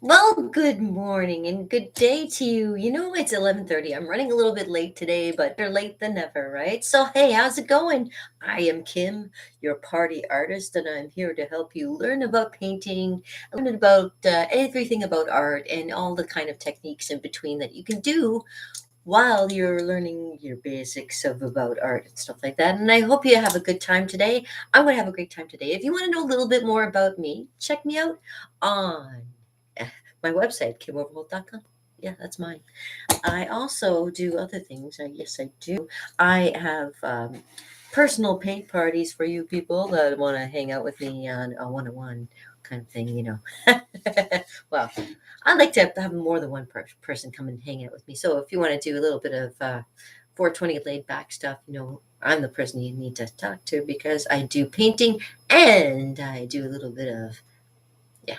Well, good morning and good day to you. It's 11:30. I'm running a little bit late today, but better late than never, right? So, hey, how's it going? I am Kim, your party artist, and I'm here to help you learn about painting, learn about everything about art and all the kind of techniques in between that you can do while you're learning your basics of about art and stuff like that. And I hope you have a good time today. I'm going to have a great time today. If you want to know a little bit more about me, check me out on eh, my website, kimoverholt.com. Yeah, that's mine. I also do other things. Yes, I do. I have personal paint parties for you people that want to hang out with me on a one-on-one kind of thing. Well, I like to have more than one person come and hang out with me. So if you want to do a little bit of 420 laid back stuff, I'm the person you need to talk to because I do painting and I do a little bit of, yeah.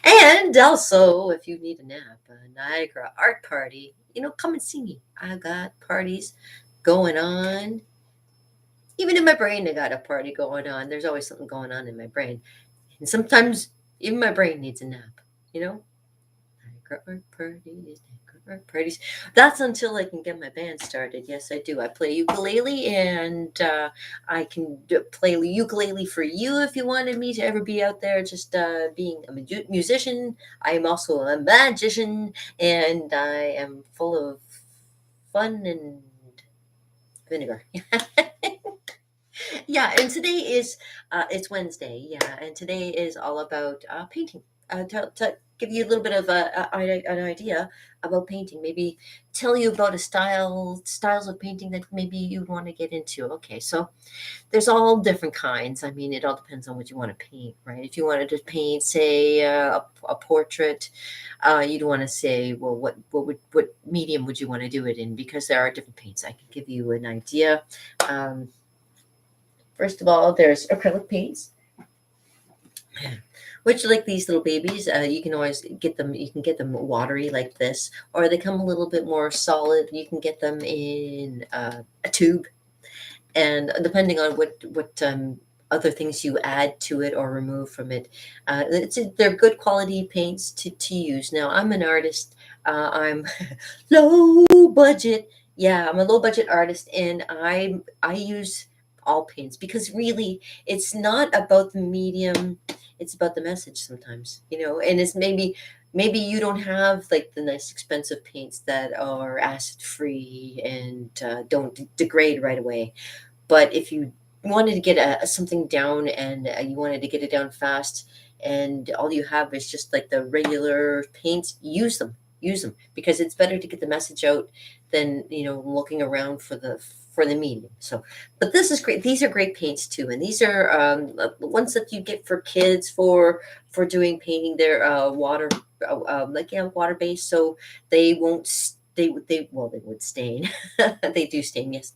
And also, if you need a nap, a Niagara art party, come and see me. I got parties going on. Even in my brain, I got a party going on. There's always something going on in my brain. And sometimes even my brain needs a nap, you know? Niagara art parties, Niagara art parties. That's until I can get my band started. Yes, I do. I play ukulele and I can play ukulele for you if you wanted me to ever be out there just being a musician. I am also a magician and I am full of fun and vinegar. Yeah, and today is it's Wednesday, yeah, and today is all about painting. To give you a little bit of an idea about painting, maybe tell you about styles of painting that maybe you want to get into. Okay, so there's all different kinds. I mean, it all depends on what you want to paint, right? If you wanted to paint, say, a portrait, you'd want to say, well, what medium would you want to do it in? Because there are different paints. I can give you an idea. Um, First of all, there's acrylic paints, which like these little babies, you can always get them. You can get them watery like this, or they come a little bit more solid. You can get them in a tube, and depending on what other things you add to it or remove from it, they're good quality paints to use. Now, I'm an artist. I'm low budget. Yeah, I'm a low budget artist, and I use all paints because really, it's not about the medium. It's about the message sometimes, and it's maybe you don't have like the nice expensive paints that are acid free and don't degrade right away, but if you wanted to get something down and you wanted to get it down fast, and all you have is just like the regular paints, use them. Use them because it's better to get the message out than looking around for the medium. So, but this is great. These are great paints too, and these are the ones that you get for kids for doing painting. They're like water based, so they won't. They would stain. They do stain, yes.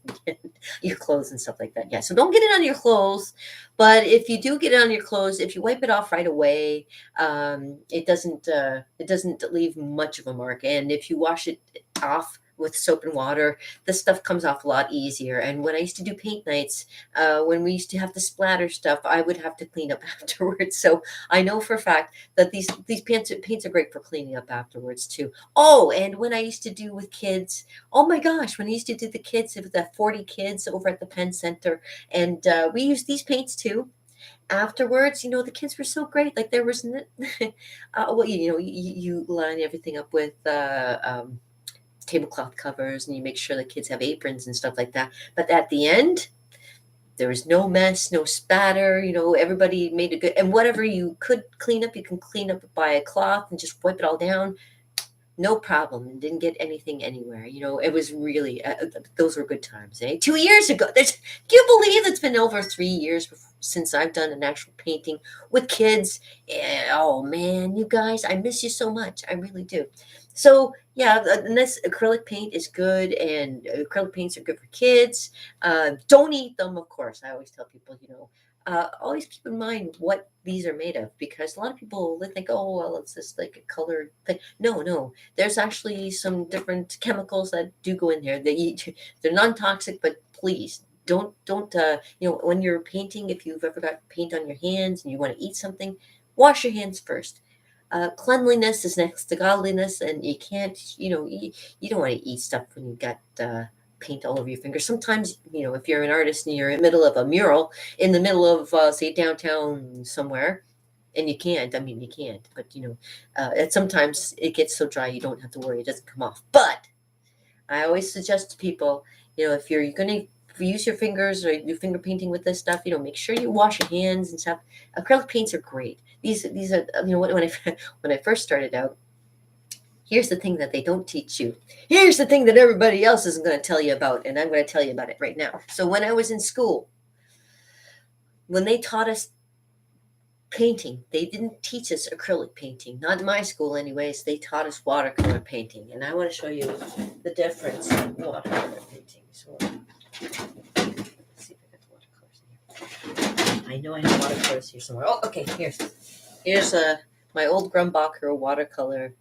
Your clothes and stuff like that. Yeah. So don't get it on your clothes. But if you do get it on your clothes, if you wipe it off right away, it doesn't leave much of a mark. And if you wash it off with soap and water, the stuff comes off a lot easier. And when I used to do paint nights, when we used to have to splatter stuff, I would have to clean up afterwards. So I know for a fact that these paints are great for cleaning up afterwards too. Oh, and when I used to do with kids, oh my gosh, when I used to do the kids, it was the 40 kids over at the Penn Center, and we used these paints too. Afterwards, the kids were so great. Like there was, well, you line everything up with tablecloth covers, and you make sure the kids have aprons and stuff like that. But at the end, there was no mess, no spatter. Everybody made a good, and whatever you could clean up, you can clean up by a cloth and just wipe it all down, no problem, and didn't get anything anywhere. It was really those were good times, eh? 2 years ago. Do you believe it's been over 3 years since I've done an actual painting with kids? Oh man, you guys, I miss you so much. I really do. So yeah, and this acrylic paint is good, and acrylic paints are good for kids. Don't eat them, of course. I always tell people, always keep in mind what these are made of, because a lot of people they think, oh well, it's just like a colored thing. No, no, there's actually some different chemicals that do go in there. They're non-toxic, but please don't when you're painting, if you've ever got paint on your hands and you want to eat something, wash your hands first. cleanliness is next to godliness, and you can't, you don't want to eat stuff when you got paint all over your fingers. Sometimes, if you're an artist and you're in the middle of a mural, in the middle of, say, downtown somewhere, and you can't, I mean, you can't, but, sometimes it gets so dry you don't have to worry, it doesn't come off. But I always suggest to people, if you're going to use your fingers or do finger painting with this stuff, make sure you wash your hands and stuff. Acrylic paints are great. These are, when I when I first started out, here's the thing that they don't teach you. Here's the thing that everybody else isn't going to tell you about, and I'm going to tell you about it right now. So when I was in school, when they taught us painting, they didn't teach us acrylic painting. Not in my school anyways. They taught us watercolor painting, and I want to show you the difference in watercolor painting. So let's see if I got the watercolors in here. I know I have watercolors here somewhere. Oh, okay, here's my old Grumbacher watercolor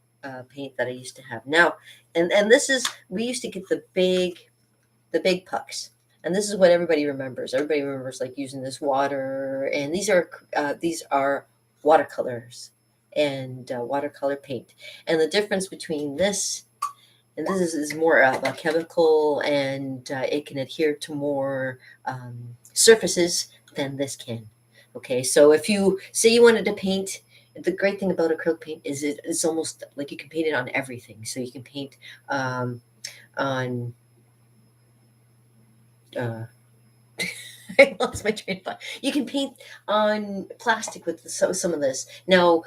paint that I used to have. Now, and this is, we used to get the big pucks. And this is what everybody remembers. Everybody remembers like using this water, and these are watercolors and watercolor paint. And the difference between this and this is more of a chemical, and it can adhere to more surfaces than this can. Okay, so if you say you wanted to paint, the great thing about acrylic paint is it's almost like you can paint it on everything. So you can paint on I lost my train of thought. You can paint on plastic with some of this. Now,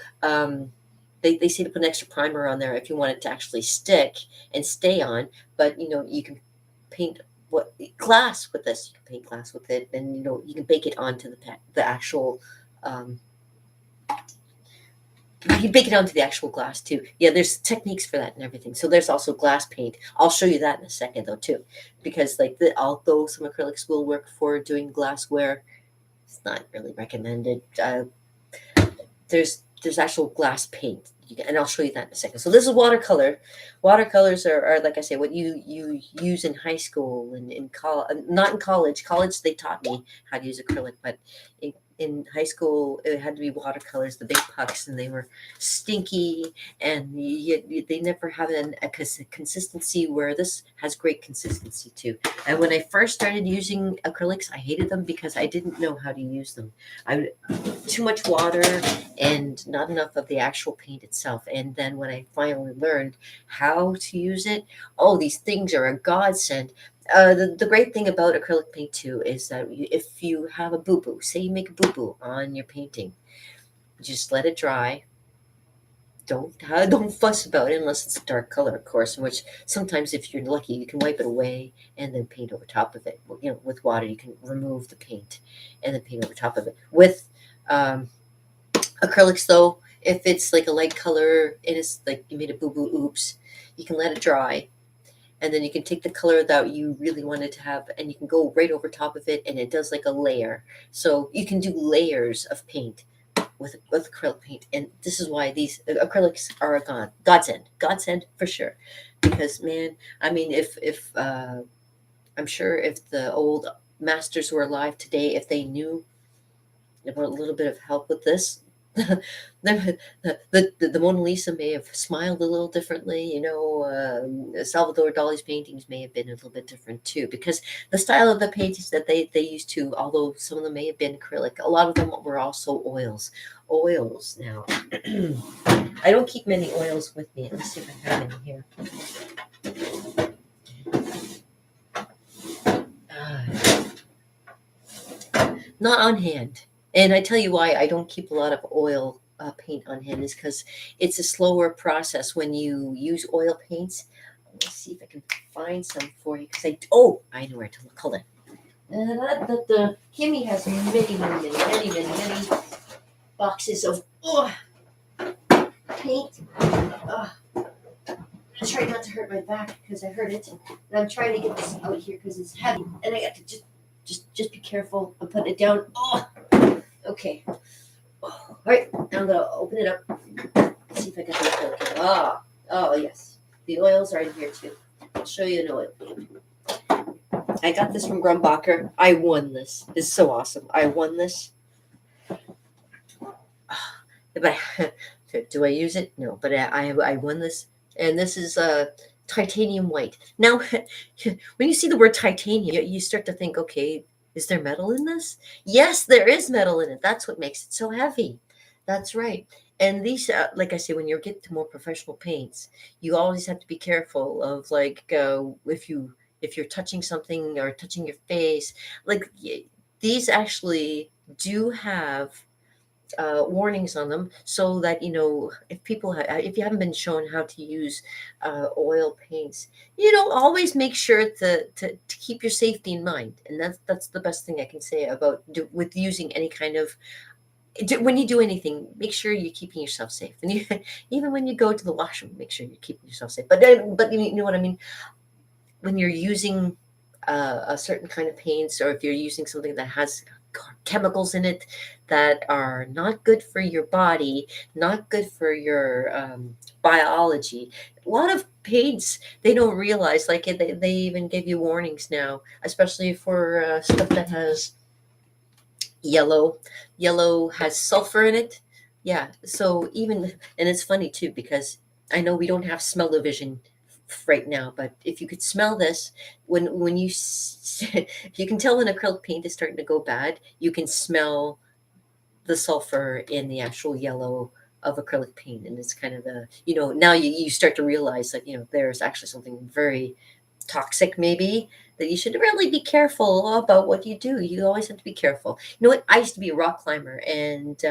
they say to put an extra primer on there if you want it to actually stick and stay on. But you can paint glass with this. You can paint glass with it, and you can bake it onto the actual. You can bake it onto the actual glass too. Yeah, there's techniques for that and everything. So there's also glass paint. I'll show you that in a second though too, because although some acrylics will work for doing glassware, it's not really recommended. There's actual glass paint, and I'll show you that in a second. So this is watercolor. Watercolors are like I say, what you use in high school and in college. Not in college. College they taught me how to use acrylic, but in high school it had to be watercolors, the big pucks, and they were stinky, and they never have a consistency where this has great consistency too. And when I first started using acrylics, I hated them because I didn't know how to use them. Too much water and not enough of the actual paint itself. And then when I finally learned how to use it, oh, these things are a godsend. The great thing about acrylic paint too is that if you have a boo-boo, say you make a boo-boo on your painting, just let it dry. Don't fuss about it unless it's a dark color, of course, in which sometimes if you're lucky you can wipe it away and then paint over top of it. With water you can remove the paint and then paint over top of it. With acrylics though, if it's like a light color and it's like you made a boo-boo, oops, you can let it dry. And then you can take the color that you really wanted to have, and you can go right over top of it, and it does like a layer. So you can do layers of paint with acrylic paint, and this is why these acrylics are a godsend for sure. Because man, I mean, if I'm sure if the old masters were alive today, if they knew about a little bit of help with this, the Mona Lisa may have smiled a little differently. Salvador Dali's paintings may have been a little bit different too, because the style of the paintings that they used to, although some of them may have been acrylic, a lot of them were also oils. Now, I don't keep many oils with me. Let's see if I have any here. Not on hand. And I tell you why I don't keep a lot of oil paint on hand is because it's a slower process when you use oil paints. Let's see if I can find some for you, because I know where to look. Hold on. Kimmy has many boxes of paint. I try not to hurt my back because I hurt it, and I'm trying to get this out here because it's heavy, and I got to just be careful. I'm putting it down. Okay. All right, now I'm gonna open it up. Let's see if I got the acrylic. Oh yes, the oils are in here too. I'll show you an oil. I got this from Grumbacher. I won this. This is so awesome. I won this. But Do I use it? No, but I won this, and this is titanium white. Now, when you see the word titanium, you start to think, okay, is there metal in this? Yes, there is metal in it. That's what makes it so heavy. That's right. And these, like I say, when you get to more professional paints, you always have to be careful of like if you're touching something or touching your face, like these actually do have warnings on them so that if if you haven't been shown how to use oil paints, always make sure to keep your safety in mind. And that's the best thing I can say about with using any kind of when you do anything, make sure you're keeping yourself safe. And even when you go to the washroom, make sure you're keeping yourself safe. But you know what I mean, when you're using a certain kind of paints, or if you're using something that has chemicals in it that are not good for your body, not good for your biology. A lot of paints, they don't realize, like they even give you warnings now, especially for stuff that has yellow. Yellow has sulfur in it. Yeah. So even, and it's funny too, because I know we don't have smell-o-vision right now, but if you could smell this, when you you can tell when acrylic paint is starting to go bad, you can smell the sulfur in the actual yellow of acrylic paint. And it's kind of now you start to realize that there's actually something very toxic, maybe, that you should really be careful about what you do. You always have to be careful. You know what, I used to be a rock climber, and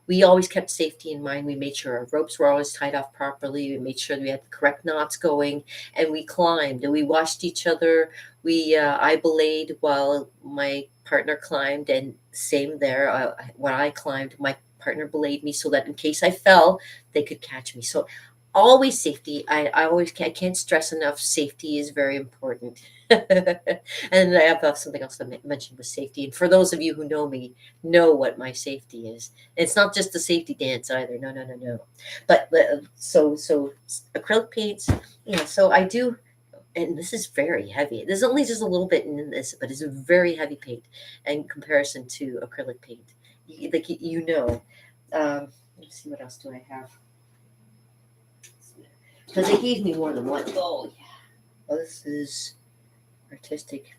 we always kept safety in mind. We made sure our ropes were always tied off properly. We made sure that we had the correct knots going, and we climbed and we watched each other. I belayed while my partner climbed, and same there. When I climbed, my partner belayed me so that in case I fell, they could catch me. So always safety. I can't stress enough. Safety is very important. And I have something else to mention with safety. And for those of you who know me, know what my safety is. It's not just the safety dance either. No, no, no, no. But so acrylic paints. Yeah. So I do, and this is very heavy. There's only just a little bit in this, but it's a very heavy paint in comparison to acrylic paint. Let's see, what else do I have? Because they gave me more than one. Oh yeah. Oh, this is artistic.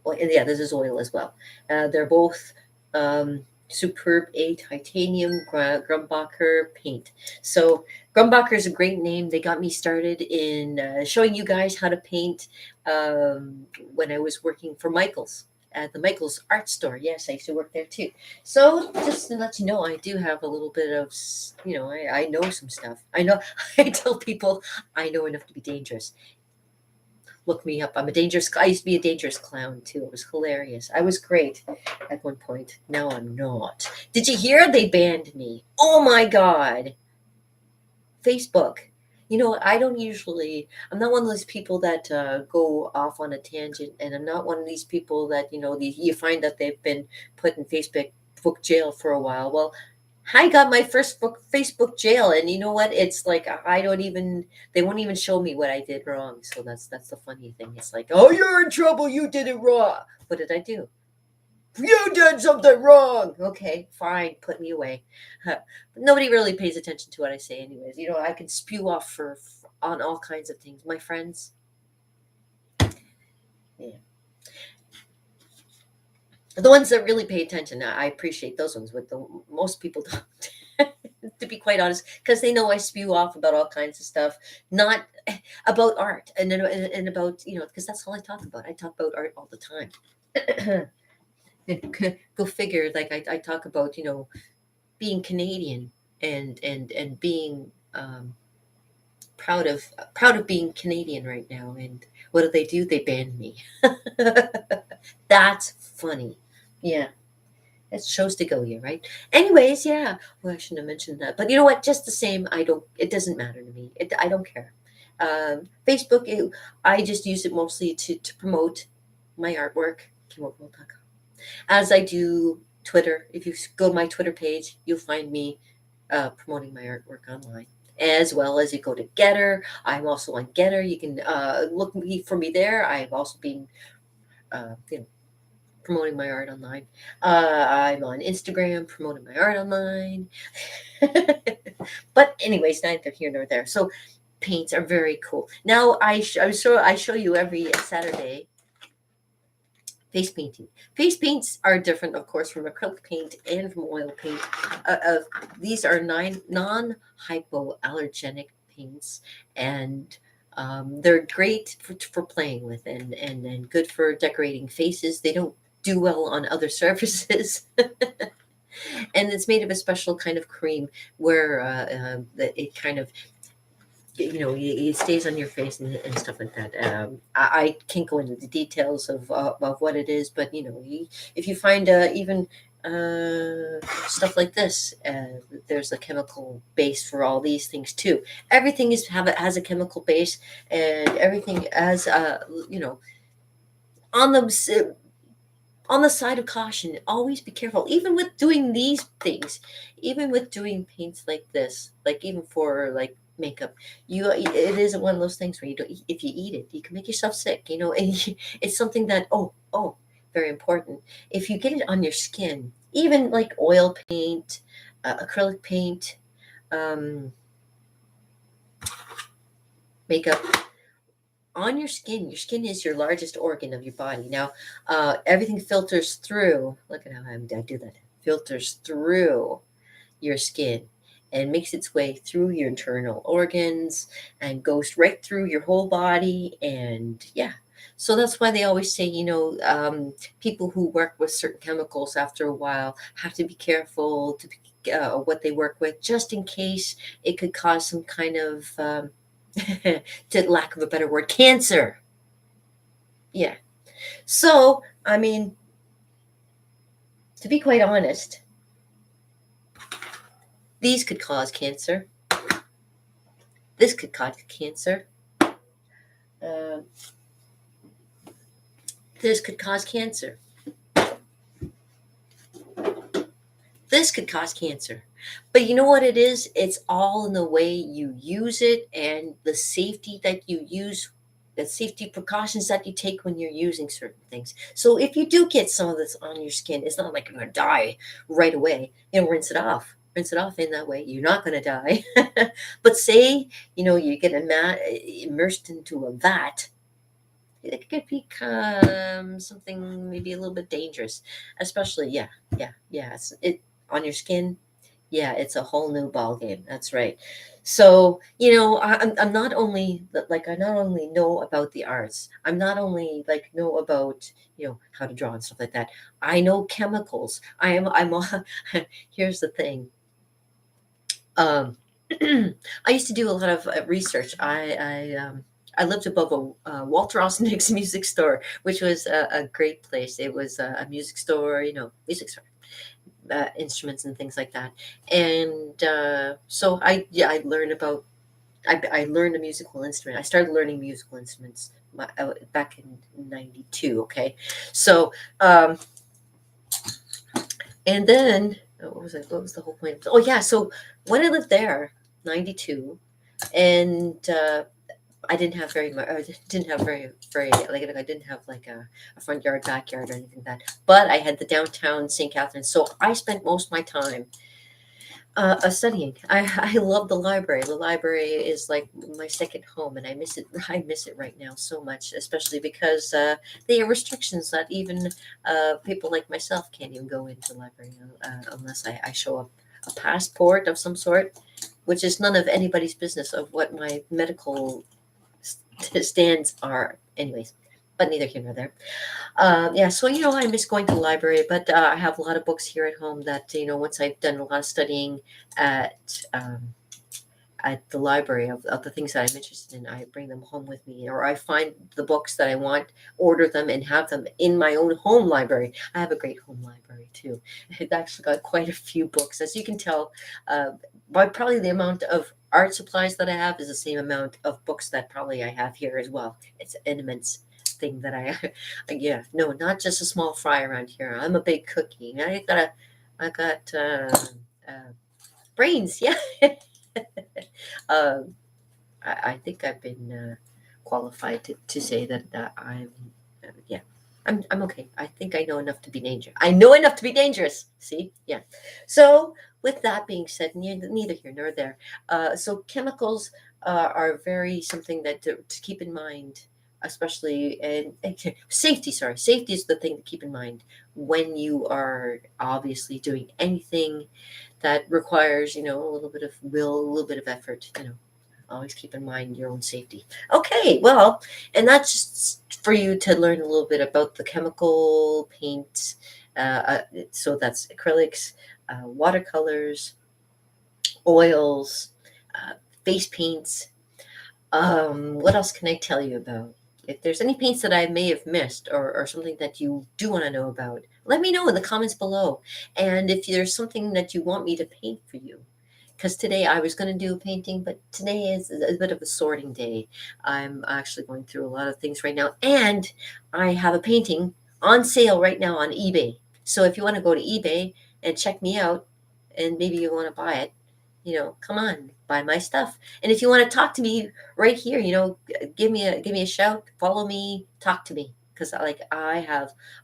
Well, yeah, this is oil as well. They're both superb A titanium Grumbacher paint. So Grumbacher is a great name. They got me started in showing you guys how to paint when I was working for Michael's at the Michael's art store. Yes, I used to work there too. So just to let you know, I do have a little bit of, I know some stuff. I know, I tell people I know enough to be dangerous. Look me up. I used to be a dangerous clown too. It was hilarious. I was great at one point. Now I'm not. Did you hear they banned me? Oh my God. Facebook. I'm not one of those people that go off on a tangent, and I'm not one of these people that, you find that they've been put in Facebook book jail for a while. Well, I got my first Facebook jail, and you know what? It's like they won't even show me what I did wrong. So that's the funny thing. It's like, oh, you're in trouble. You did it wrong. What did I do? You did something wrong. Okay, fine. Put me away. But nobody really pays attention to what I say, anyways. I can spew off on all kinds of things. My friends, yeah, the ones that really pay attention, I appreciate those ones. But most people don't, to be quite honest, because they know I spew off about all kinds of stuff, not about art, and about because that's all I talk about. I talk about art all the time. Go figure. Like I talk about being Canadian, and being proud of being Canadian right now. And what do? They banned me. That's funny. Yeah, it shows to go here, right? Anyways, yeah. Well, I shouldn't have mentioned that, but you know what? Just the same, I don't. It doesn't matter to me. I don't care. Facebook, I just use it mostly to promote my artwork. KimWorkWorld.com. As I do Twitter. If you go to my Twitter page, you'll find me promoting my artwork online. As well as you go to Getter. I'm also on Getter. You can look for me there. I've also been, promoting my art online. I'm on Instagram promoting my art online. But anyways, neither here nor there. So paints are very cool. Now I show you every Saturday face painting. Face paints are different, of course, from acrylic paint and from oil paint. These are non-hypoallergenic paints, and they're great for playing with and good for decorating faces. They don't do well on other surfaces. And it's made of a special kind of cream where it kind of it stays on your face and stuff like that. I can't go into the details of what it is, but if you find even stuff like this, there's a chemical base for all these things too. Everything has a chemical base, and everything has on the on the side of caution. Always be careful, even with doing these things, even with doing paints like this, like even for like makeup. It is one of those things where you don't, if you eat it, you can make yourself sick, and it's something that, very important. If you get it on your skin, even like oil paint, acrylic paint, um, makeup, on your skin is your largest organ of your body. Now, everything filters through. Look at how I do that. Filters through your skin and makes its way through your internal organs and goes right through your whole body. And yeah, so that's why they always say, people who work with certain chemicals after a while have to be careful to what they work with, just in case it could cause some kind of to lack of a better word, cancer. Yeah. So, I mean, to be quite honest, these could cause cancer. This could cause cancer. Uh, this could cause cancer. This could cause cancer. But you know what it is? It's all in the way you use it and the safety that you use, the safety precautions that you take when you're using certain things. So if you do get some of this on your skin, it's not like you're going to die right away. Rinse it off. Rinse it off in that way. You're not going to die. But say, you get immersed into a vat, it could become something maybe a little bit dangerous, especially, yeah, it on your skin. Yeah, it's a whole new ball game. That's right. So I'm not only like, I not only know about the arts, I'm not only like know about how to draw and stuff like that. I know chemicals. Here's the thing. um I used to do a lot of research. I lived above a Walter Austin's music store, which was a great place. It was a music store, music store, instruments and things like that. And so I learned about. I learned a musical instrument. I started learning musical instruments back in '92. Okay, so and then what was it? What was the whole point? Oh yeah, so when I lived there, '92, and I didn't have very much. I didn't have very like I didn't have like a front yard, backyard, or anything like that. But I had the downtown St. Catharines, so I spent most of my time studying. I love the library. The library is like my second home, and I miss it. I miss it right now so much, especially because there are restrictions that even people like myself can't even go into the library unless I show a passport of some sort, which is none of anybody's business of what my medical stands are. Anyways, but neither here nor there. Yeah, so I miss going to the library, but I have a lot of books here at home that once I've done a lot of studying at um, at the library of the things that I'm interested in, I bring them home with me, or I find the books that I want, order them, and have them in my own home library. I have a great home library too. I've actually got quite a few books, as you can tell, by probably the amount of art supplies that I have is the same amount of books that probably I have here as well. It's an immense thing that yeah, no, not just a small fry around here. I'm a big cookie. I got uh, brains. Yeah. um, I think I've been qualified to say that I'm, yeah, I'm okay. I think I know enough to be dangerous. I know enough to be dangerous. See? Yeah. So with that being said, neither here nor there. So chemicals are very something that to keep in mind, especially and safety. Sorry, safety is the thing to keep in mind when you are obviously doing anything that requires, a little bit of will, a little bit of effort. Always keep in mind your own safety. Okay, well, and that's just for you to learn a little bit about the chemical paints. So that's acrylics, watercolors, oils, uh, face paints. What else can I tell you about? If there's any paints that I may have missed or something that you do want to know about, let me know in the comments below. And if there's something that you want me to paint for you, because today I was going to do a painting, but today is a bit of a sorting day. I'm actually going through a lot of things right now, and I have a painting on sale right now on eBay. So if you want to go to eBay and check me out, and maybe you want to buy it, come on, buy my stuff. And if you want to talk to me right here, give me a shout, follow me, talk to me. Because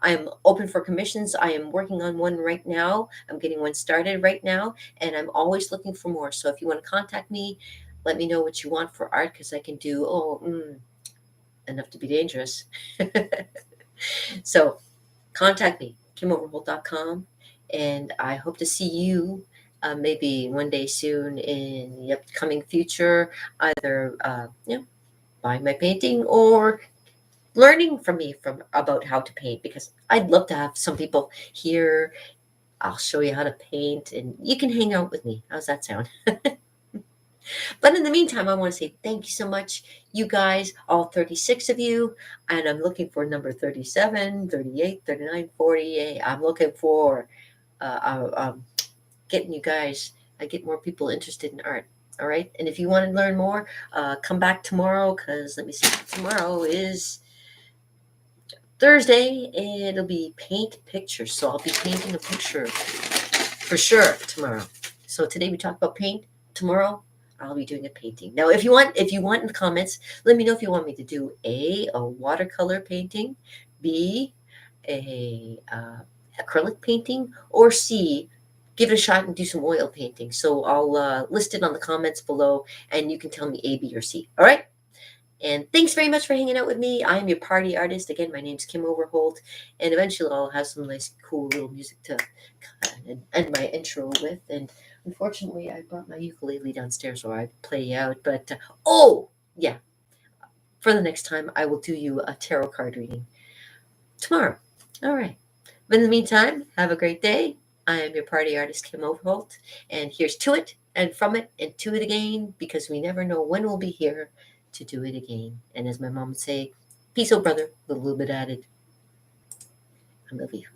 I'm open for commissions. I am working on one right now. I'm getting one started right now, and I'm always looking for more. So if you want to contact me, let me know what you want for art, because I can do enough to be dangerous. So contact me, kimoverholt.com, and I hope to see you maybe one day soon in the upcoming future, either buying my painting or learning from me from about how to paint, because I'd love to have some people here. I'll show you how to paint and you can hang out with me. How's that sound? But in the meantime, I want to say thank you so much, you guys, all 36 of you. And I'm looking for number 37, 38, 39, 40. I'm looking for getting you guys, get more people interested in art. All right. And if you want to learn more, come back tomorrow, because let me see, tomorrow is Thursday, and it'll be paint pictures. So I'll be painting a picture for sure tomorrow. So today we talked about paint. Tomorrow I'll be doing a painting. Now, if you want in the comments, let me know if you want me to do a watercolor painting, B, a acrylic painting, or C, give it a shot and do some oil painting. So I'll list it on the comments below, and you can tell me A, B, or C. All right. And thanks very much for hanging out with me. I'm your party artist. Again, my name's Kim Overholt, and eventually I'll have some nice, cool little music to end my intro with. And unfortunately, I brought my ukulele downstairs where I play out. But oh, yeah, for the next time, I will do you a tarot card reading tomorrow. All right. But in the meantime, have a great day. I am your party artist, Kim Overholt, and here's to it and from it and to it again, because we never know when we'll be here to do it again. And as my mom would say, peace, oh brother, with a little bit added. I love you.